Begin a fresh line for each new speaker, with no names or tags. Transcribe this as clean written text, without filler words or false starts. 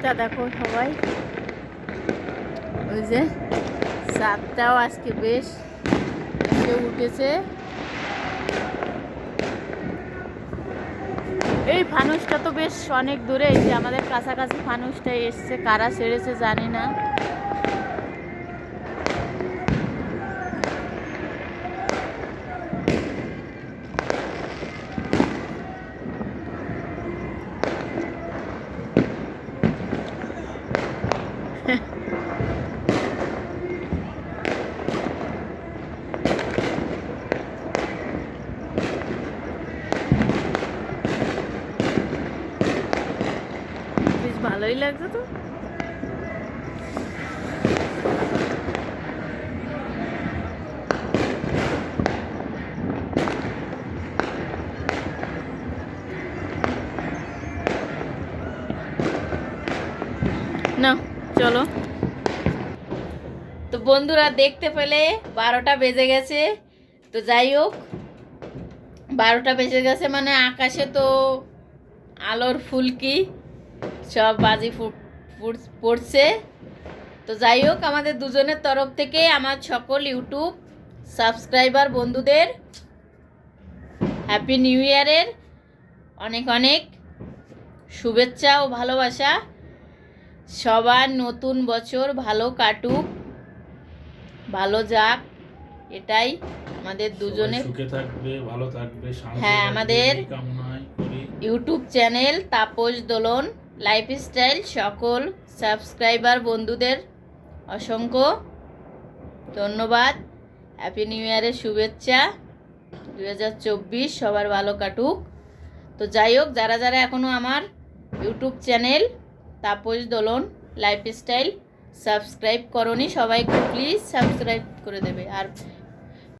চাঁদটা দেখো সবাই, ওই যে চাঁদটাও আজকে বেশ উঠেছে। এই ফানুসটা তো বেশ অনেক দূরে, এই যে আমাদের কাছাকাছি ফানুসটা এসছে, কারা ছেড়েছে জানি না। বেশ ভালোই লাগছে তো। না চলো তো বন্ধুরা, দেখতে পেলে 12টা বেজে গেছে। তো যাই হোক, 12টা বেজে গেছে মানে আকাশে তো আলোর ফুলকি সব বাজি পড়ছে। তো যাই হোক, আমাদের দুজনের তরফ থেকে আমার সকল ইউটিউব সাবস্ক্রাইবার বন্ধুদের হ্যাপি নিউ ইয়ারের অনেক অনেক শুভেচ্ছা ও ভালোবাসা। সবার নতুন বছর ভালো কাটুক, ভালো যাক, এটাই আমাদের দুজনের
সুখে থাকবে, ভালো থাকবে।
হ্যাঁ, আমাদের ইউটিউব চ্যানেল তাপস দোলন লাইফস্টাইল সকল সাবস্ক্রাইবার বন্ধুদের অসংখ্য ধন্যবাদ। হ্যাপি নিউ ইয়ারের শুভেচ্ছা। 2024 সবার ভালো কাটুক। তো যাই হোক, যারা যারা এখনও আমার ইউটিউব চ্যানেল তাপস দোলন লাইফস্টাইল সাবস্ক্রাইব করনি, সবাই প্লিজ সাবস্ক্রাইব করে দেবে। আর